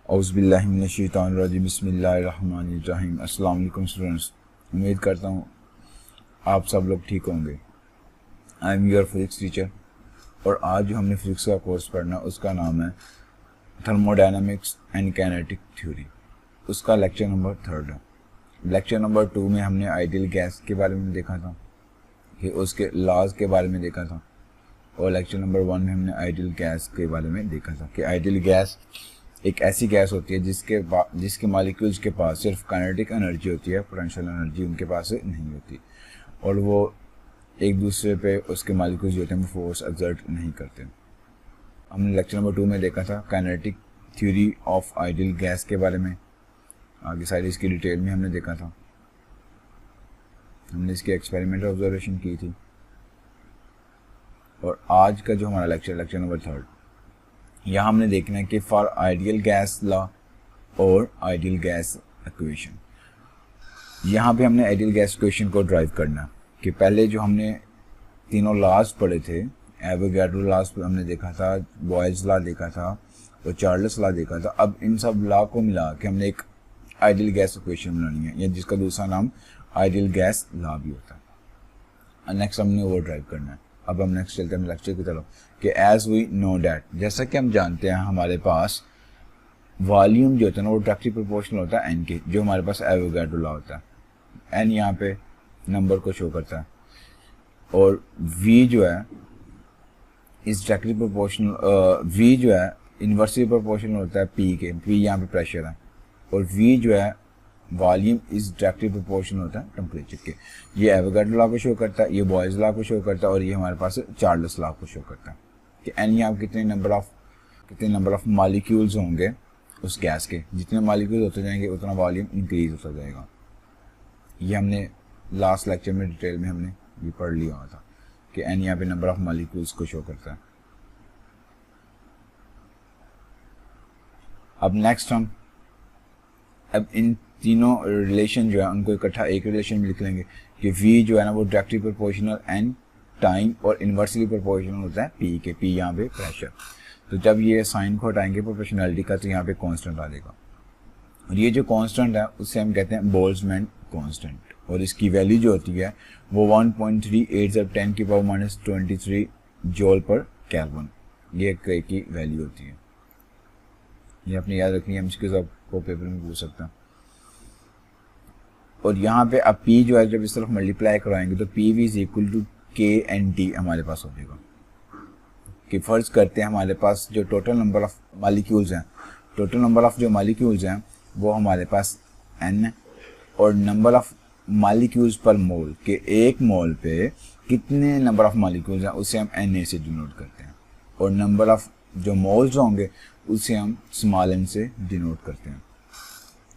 औज़ुबिल्लाहि मिनश्शैतानिर्रजीम बिस्मिल्लाहिर्रहमानिर्रहीम। अस्सलाम वालेकुम स्टूडेंट्स, उम्मीद करता हूँ आप सब लोग ठीक होंगे। I am your physics teacher और आज जो हमने फिजिक्स का कोर्स पढ़ना उसका नाम है थर्मोडायनामिक्स एंड काइनेटिक थ्योरी। उसका लेक्चर नंबर 3 है। लेक्चर नंबर 2 में हमने आइडियल गैस के बारे में देखा था कि उसके लॉज के बारे में देखा था, और लेक्चर नंबर 1 में हमने आइडियल गैस के बारे में देखा था कि आइडियल गैस एक ऐसी गैस होती है जिसके मॉलिक्यूल्स के पास सिर्फ काइनेटिक एनर्जी होती है, पोटेंशियल एनर्जी उनके पास नहीं होती, और वो एक दूसरे पे उसके मॉलिक्यूल्स जो होते हैं वो फोर्स एक्सर्ट नहीं करते। हमने लेक्चर नंबर 2 में देखा था kinetic theory of ideal gas के बारे में, आगे सारी इसकी डिटेल में हमने देखा था। हमने इसकी एक्सपेरिमेंटल ऑब्जर्वेशन की थी। और आज का जो हमारा लेक्चर नंबर 3, यहाँ हमने देखना है कि फॉर आइडियल गैस लॉ और आइडियल गैस इक्वेशन। यहाँ पे हमने आइडियल गैस इक्वेशन को ड्राइव करना कि पहले जो हमने तीनों लॉज पढ़े थे, एवोगाड्रो लॉज हमने देखा था, बॉयल्स लॉ देखा था और चार्ल्स लॉ देखा था। अब इन सब लॉ को मिला के हमने एक आइडियल गैस इक्वेशन बनानी है, या जिसका दूसरा नाम आइडियल गैस लॉ भी होता है। नेक्स्ट हमने वो ड्राइव करना है। अब हम नेक्स्ट चलते हैं लेक्चर की तरफ कि एज वी नो डैट, जैसा कि हम जानते हैं हमारे पास वॉल्यूम जो होता है ना वो डायरेक्टली प्रोपोर्शनल होता है एन के, जो हमारे पास एवोगाड्रो लॉ होता है। एन यहाँ पे नंबर को शो करता है और वी जो है इस डायरेक्टली प्रोपोर्शनल, वी जो है इन्वर्सली प्रोपोर्शनल होता है पी के। पी यहाँ पे प्रेशर है और वी जो है वॉल्यूम इज डायरेक्टली प्रोपोर्शनल होता है टेम्परेचर के। ये एवोगाड्रो लॉ को शो करता है, ये बॉयल्स लॉ को शो करता है, और ये हमारे पास चार्ल्स लॉ को शो करता है कि एन यहाँ कितने नंबर ऑफ मॉलिक्यूल्स होंगे उस गैस के। जितने मॉलिक्यूल्स होते जाएंगे उतना वॉल्यूम इंक्रीज होता जाएगा। ये हमने लास्ट लेक्चर में डिटेल में हमने ये पढ़ लिया हुआ था कि एन यहाँ पे नंबर ऑफ मॉलिक्यूल्स को शो करता है। अब नेक्स्ट हम इन तीनों रिलेशन जो है उनको इकट्ठा एक रिलेशन में लिख लेंगे कि V जो है ना वो डायरेक्टली प्रोपोर्शनल एन टाइम और इन्वर्सली प्रोपोर्शनल होता है P के। P यहाँ पे प्रेशर। तो जब ये साइन को हटाएंगे प्रोपोर्शनलिटी का तो यहाँ पे कांस्टेंट आ जाएगा, और ये जो कांस्टेंट है उससे हम कहते हैं बोल्ट्जमैन कांस्टेंट, और इसकी वैल्यू जो होती है वो 1.38 जब 10⁻23 जूल पर केल्विन ये की वैल्यू होती है। ये अपने याद रखनी है, हम इसके आपको पेपर में पूछ सकते हैं। और यहाँ पे अब P जो है जब इस तरफ मल्टीप्लाई करवाएंगे तो PV is equal to KNT हमारे पास हो जाएगा। कि फर्ज करते हैं हमारे पास जो टोटल नंबर ऑफ मॉलिक्यूल्स हैं, टोटल नंबर ऑफ जो मॉलिक्यूल्स हैं वो हमारे पास N है, और नंबर ऑफ मॉलिक्यूल्स पर मोल के एक मोल पे कितने नंबर ऑफ मॉलिक्यूल्स हैं उसे हम Na से डिनोट करते हैं, और नंबर ऑफ जो मोल्स होंगे उसे हम स्मॉल n से डिनोट करते हैं।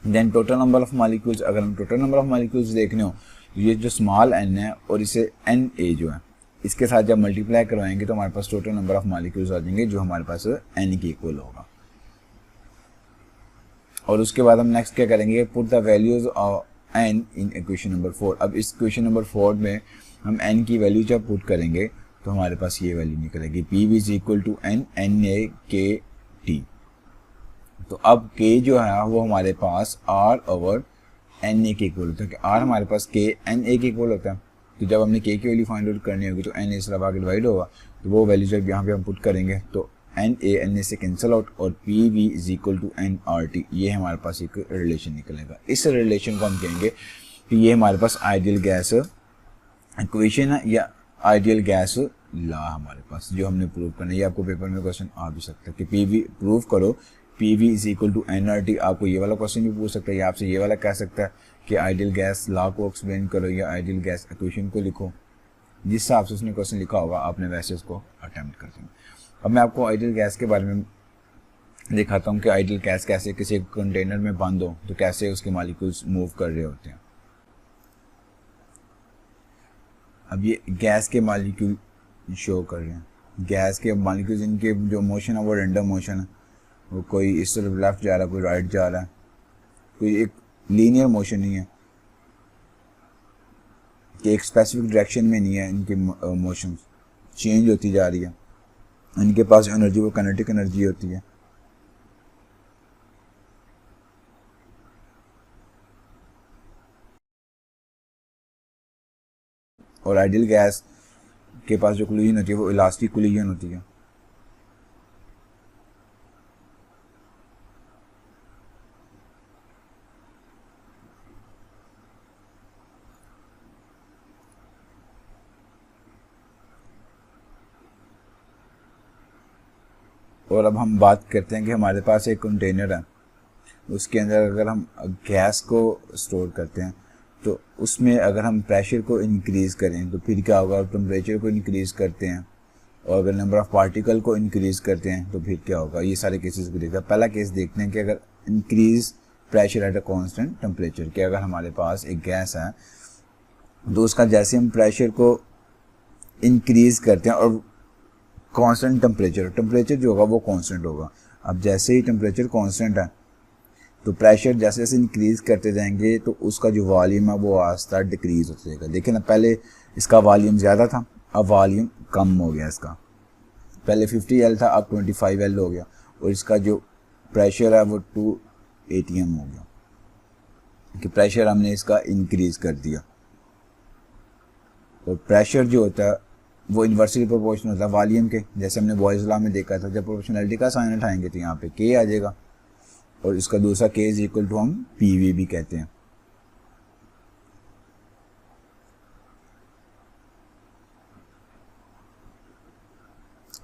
Then total number of molecules, अगर हम टोटल नंबर ऑफ मॉलिक्यूल्स देखने हो ये जो स्मॉल n है और इसे Na जो है इसके साथ जब मल्टीप्लाई करवाएंगे तो हमारे पास टोटल नंबर ऑफ मॉलिक्यूल्स आ जाएंगे जो हमारे पास n के इक्वल होगा। और उसके बाद हम नेक्स्ट क्या करेंगे, put the values of n in equation number 4। अब इस इक्वेशन नंबर 4 में हम n की वैल्यू जब पुट करेंगे तो हमारे पास ये वैल्यू निकलेगी PV is equal to n NaKT। तो अब K जो है वो हमारे पास R ओवर Na के इक्वल होता है कि R हमारे पास K Na के इक्वल होता है। तो जब हमने K की वैल्यू फाइंड आउट करनी होगी तो Na इस तरफ आगे डिवाइड होगा, तो वो वैल्यू जब यहाँ पे हम पुट करेंगे तो Na से कैंसिल आउट और PV is equal to NRT, ये हमारे पास एक रिलेशन निकलेगा। इस रिलेशन को हम कहेंगे कि ये हमारे पास आइडियल गैस इक्वेशन है या आइडियल गैस लॉ हमारे पास जो हमने प्रूव करना है। ये आपको पेपर में क्वेश्चन आ भी सकता है कि PV प्रूव करो, PV is equal to NRT। आपको ये वाला क्वेश्चन भी पूछ सकता है, या आपसे ये वाला कह सकता है कि आइडियल गैस लॉ को एक्सप्लेन करो या आइडियल गैस इक्वेशन को लिखो। जिस हिसाब से उसने क्वेश्चन लिखा होगा आपने वैसे उसको अटेम्प्ट कर देंगे। अब मैं आपको आइडियल गैस के बारे में दिखाता हूँ कि आइडियल गैस कैसे किसी कंटेनर में बंद हो तो कैसे उसके मॉलिक्यूल्स मूव कर रहे होते हैं। अब ये गैस के मॉलिक्यूल शो कर रहे हैं, गैस के मॉलिक्यूल्स इनके जो मोशन है वो रैंडम मोशन है, वो कोई इस तरफ लेफ्ट जा रहा है कोई राइट जा रहा है, कोई एक लीनियर मोशन नहीं है कि एक स्पेसिफिक डायरेक्शन में नहीं है। इनके मोशन चेंज होती जा रही है, इनके पास एनर्जी वो काइनेटिक एनर्जी होती है। और आइडियल गैस के पास जो कोलिजन होती है वो इलास्टिक कोलिजन होती है। और अब हम बात करते हैं कि हमारे पास एक कंटेनर है, उसके अंदर अगर हम गैस को स्टोर करते हैं तो उसमें अगर हम प्रेशर को इंक्रीज़ करें तो फिर क्या होगा, टेम्परेचर को इंक्रीज़ करते हैं और अगर नंबर ऑफ़ पार्टिकल को इंक्रीज़ करते हैं तो फिर क्या होगा। ये सारे केसेस को देखते हैं। पहला केस देखते हैं कि अगर increase pressure at a constant temperature, कि अगर हमारे पास एक गैस है तो उसका जैसे हम प्रेशर को इंक्रीज़ करते हैं और कांस्टेंट टेम्परेचर जो होगा वो कांस्टेंट होगा। अब जैसे ही टेम्परेचर कांस्टेंट है तो प्रेशर जैसे जैसे इंक्रीज़ करते जाएंगे तो उसका जो वॉल्यूम है वो आस्ता डिक्रीज़ होता जाएगा। देखिए ना, पहले इसका वॉल्यूम ज़्यादा था, अब वॉल्यूम कम हो गया इसका। पहले 50L था, अब 25L हो गया और इसका जो प्रेशर है वो 2 atm हो गया कि प्रेशर हमने इसका इंक्रीज़ कर दिया। और प्रेशर जो होता है वो इन्वर्सली प्रोपोर्शनल होता है वॉल्यूम के, जैसे हमने बॉयज़ लॉ में देखा था। जब प्रोपोर्शनलिटी का साइन उठाएंगे तो यहाँ पे के आ जाएगा और इसका दूसरा के इज इक्वल टू हम पीवी भी कहते हैं।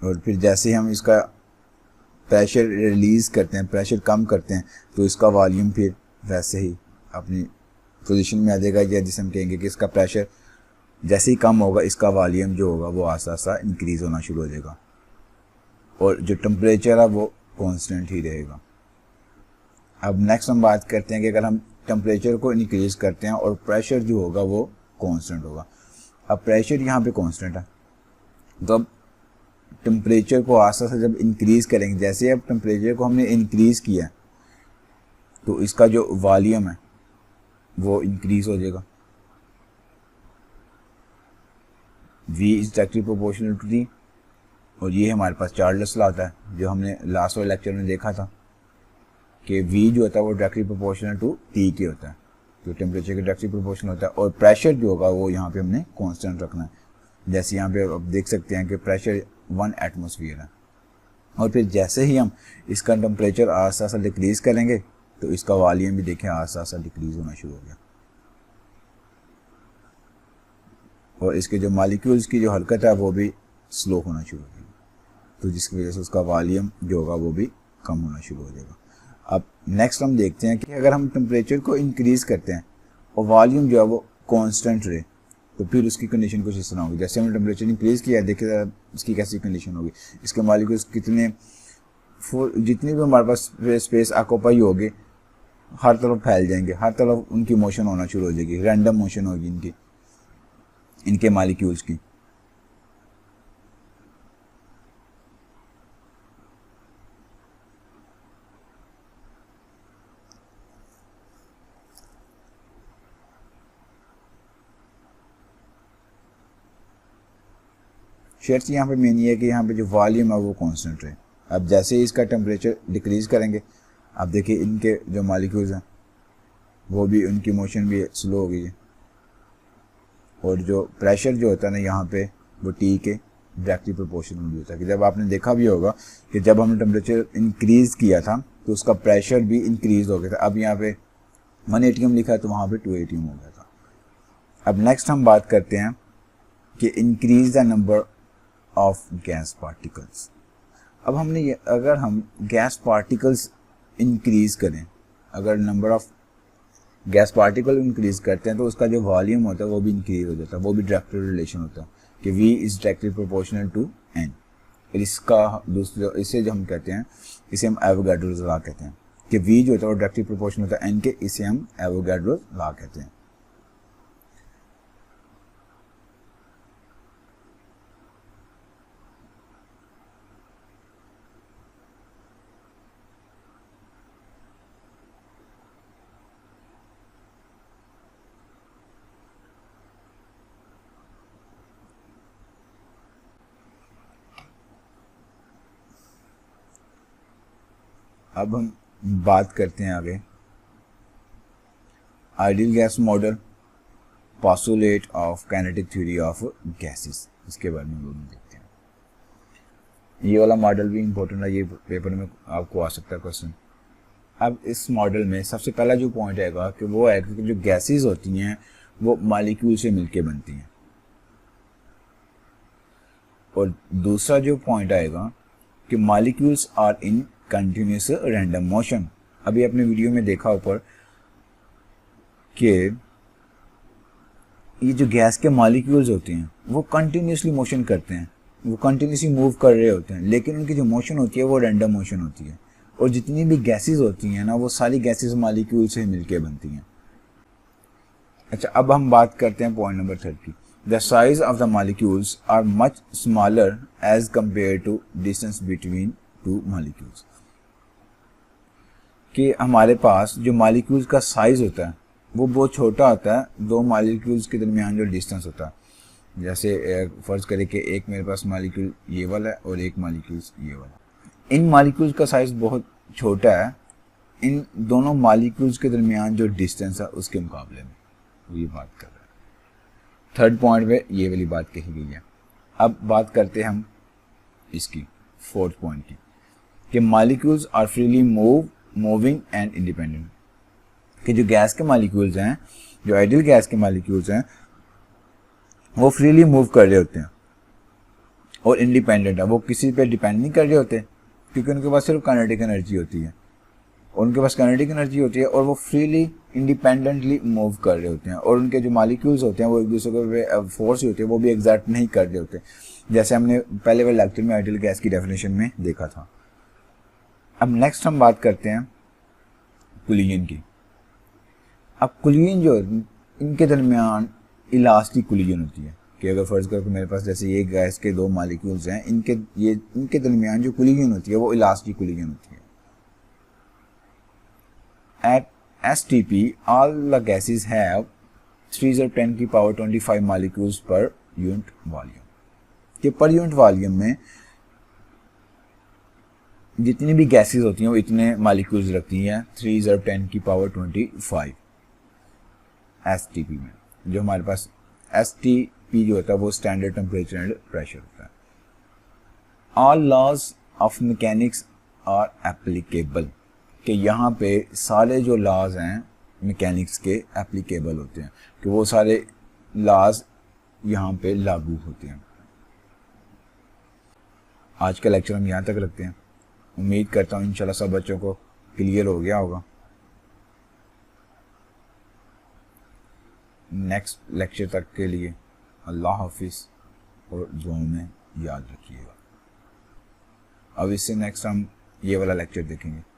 और फिर जैसे हम इसका प्रेशर रिलीज़ करते हैं, प्रेशर कम करते हैं, तो इसका वॉल्यूम फिर वैसे ही अपनी पोजीशन में आ जाएगा, या जिसे हम कहेंगे कि इसका प्रेशर जैसे ही कम होगा इसका वॉल्यूम जो होगा वो आस्ता आस्ता इंक्रीज़ होना शुरू हो जाएगा और जो टेम्परेचर है वो कांस्टेंट ही रहेगा। अब नेक्स्ट हम बात करते हैं कि अगर हम टेम्परेचर को इंक्रीज़ करते हैं और प्रेशर जो होगा वो कांस्टेंट होगा। अब प्रेशर यहाँ पे कांस्टेंट है तो अब टेम्परेचर को आस्ता आस्ता जब इंक्रीज़ करेंगे, जैसे अब टेम्परेचर को हमने इंक्रीज़ किया तो इसका जो वॉल्यूम है वो इंक्रीज़ हो जाएगा। V is directly proportional to T, और ये हमारे पास चार्ल्स लॉ आता है जो हमने लास्ट वाले लेक्चर में देखा था कि V जो होता है वो डायरेक्टली प्रोपोर्शनल टू T के होता है, तो टेम्परेचर के डायरेक्टली प्रोपोर्शनल होता है। और प्रेशर जो होगा वो यहाँ पे हमने कांस्टेंट रखना है। जैसे यहाँ पे आप देख सकते हैं कि प्रेशर 1 एटमॉस्फेयर है और फिर जैसे ही हम इसका टेम्परेचर आस्ता आस्ता डिक्रीज़ करेंगे तो इसका वॉल्यूम भी देखें आस्ता आस्ता डिक्रीज़ होना शुरू हो गया और इसके जो मॉलिक्यूल्स की जो हरकत है वो भी स्लो होना शुरू हो जाएगी, तो जिसकी वजह से उसका वॉल्यूम जो होगा वो भी कम होना शुरू हो जाएगा। अब नेक्स्ट हम देखते हैं कि अगर हम टेम्परेचर को इंक्रीज़ करते हैं और वॉल्यूम जो है वो कांस्टेंट रहे तो फिर उसकी कंडीशन कुछ इस तरह होगी। जैसे हमने टेम्परेचर इंक्रीज़ किया, देखिए इसकी कैसी कंडीशन होगी। इसके मॉलिक्यूल्स कितने जितनी भी हमारे पास स्पेस ऑक्यूपाई होगी हर तरफ फैल जाएंगे, हर तरफ उनकी मोशन होना शुरू हो जाएगी, रैंडम मोशन होगी इनके मॉलिक्यूल्स की। शर्त यहाँ पे मेन ये है कि यहाँ पे जो वॉल्यूम है वो कांस्टेंट रहे। अब जैसे ही इसका टेम्परेचर डिक्रीज़ करेंगे, आप देखिए इनके जो मॉलिक्यूल्स हैं वो भी उनकी मोशन भी स्लो हो गई है और जो प्रेशर जो होता है ना यहाँ पे वो T के डायरेक्टली प्रोपोर्शनल भी होता है। कि जब आपने देखा भी होगा कि जब हमने टेम्परेचर इंक्रीज़ किया था तो उसका प्रेशर भी इंक्रीज़ हो गया था। अब यहाँ पे 1 atm लिखा है तो वहाँ पे 2 atm हो गया था। अब नेक्स्ट हम बात करते हैं कि increase the number of gas particles. अब हमने ये, अगर हम गैस पार्टिकल्स इंक्रीज़ करें, अगर number of gas particle increase करते हैं तो उसका जो वॉल्यूम होता है वो भी इंक्रीज़ हो जाता है। वो भी डायरेक्ट रिलेशन होता है कि V is directly proportional to N। इसका दूसरा इसे जो हम कहते हैं इसे हम एवोगाड्रोस लॉ कहते हैं कि V जो होता है वो डायरेक्टली प्रोपोर्शनल होता है N के, इसे हम एवोगाड्रोस लॉ कहते हैं। अब हम बात करते हैं आगे ideal gas model postulate of kinetic theory of gases, इसके बारे में हम लोग देखते हैं। ये वाला मॉडल भी इम्पोर्टेंट है, ये पेपर में आपको आ सकता है क्वेश्चन। अब इस मॉडल में सबसे पहला जो पॉइंट आएगा कि वो है कि जो गैसेस होती हैं वो मॉलिक्यूल से मिलके बनती हैं, और दूसरा जो पॉइंट आएगा कि molecules are in continuous random motion. अभी आपने वीडियो में देखा ऊपर कि ये जो गैस के मॉलिक्यूल्स होते हैं वो कंटिन्यूसली मोशन करते हैं, वो कंटिन्यूसली मूव कर रहे होते हैं, लेकिन उनकी जो मोशन होती है वो रैंडम मोशन होती है। और जितनी भी गैसेस होती हैं ना वो सारी गैसेस मॉलिक्यूल से मिलके बनती हैं। अच्छा, अब हम बात करते हैं point number 30। The size of the molecules are much smaller as compare to distance between two molecules. कि हमारे पास जो मॉलिक्यूल्स का साइज होता है वो बहुत छोटा होता है दो मॉलिक्यूल्स के दरमियान जो डिस्टेंस होता है। जैसे फर्ज करें कि एक मेरे पास मॉलिक्यूल ये वाला है और एक मॉलिक्यूल्स ये वाला। इन मॉलिक्यूल्स का साइज बहुत छोटा है इन दोनों मॉलिक्यूल्स के दरमियान जो डिस्टेंस है उसके मुकाबले में, वो ये बात कर रहा है। थर्ड पॉइंट में ये वाली बात कही गई है। अब बात करते हैं हम इसकी फोर्थ पॉइंट की कि molecules are freely moving and independent. कि जो गैस के मॉलिक्यूल्स हैं, जो आइडियल गैस के मॉलिक्यूल्स हैं, वो फ्रीली मूव कर रहे होते हैं और इंडिपेंडेंट है, वो किसी पे डिपेंड नहीं कर रहे होते, क्योंकि उनके पास सिर्फ काइनेटिक एनर्जी होती है, उनके पास काइनेटिक एनर्जी होती है और वो फ्रीली इंडिपेंडेंटली मूव कर रहे होते हैं। और उनके जो मॉलिक्यूल्स होते हैं वो एक दूसरे को फोर्स होती है वो भी एग्जर्ट नहीं कर रहे होते, जैसे हमने पहले वाले लेक्चर में आइडियल गैस की डेफिनेशन में देखा था। अब नेक्स्ट हम बात करते हैं कोलिजन की। अब कोलिजन जो इनके दरमियान इलास्टिक कोलिजन होती है कि अगर फर्ज करो कि मेरे पास जैसे ये गैस के दो मॉलिक्यूल्स हैं, इनके दरमियान जो कोलिजन होती है वो इलास्टिक कोलिजन होती है। At STP, all the gases have 3×10⁻25 molecules per unit volume। कि पर यूनिट वॉल्यूम में जितनी भी गैसेस होती हैं वो इतने मॉलिक्यूल्स रखती हैं 3×10⁻25 STP में। जो हमारे पास STP जो होता है वो स्टैंडर्ड टेम्परेचर एंड प्रेशर होता है। All laws of mechanics are applicable. कि यहाँ पे सारे जो लॉज हैं मैकेनिक्स के एप्लीकेबल होते हैं, कि वो सारे लॉज यहाँ पे लागू होते हैं। आज का लेक्चर हम यहाँ तक रखते हैं। उम्मीद करता हूँ इंशाल्लाह सब बच्चों को क्लियर हो गया होगा। नेक्स्ट लेक्चर तक के लिए अल्लाह हाफिज़ और दुआ में याद रखिएगा। अब इससे नेक्स्ट हम ये वाला लेक्चर देखेंगे।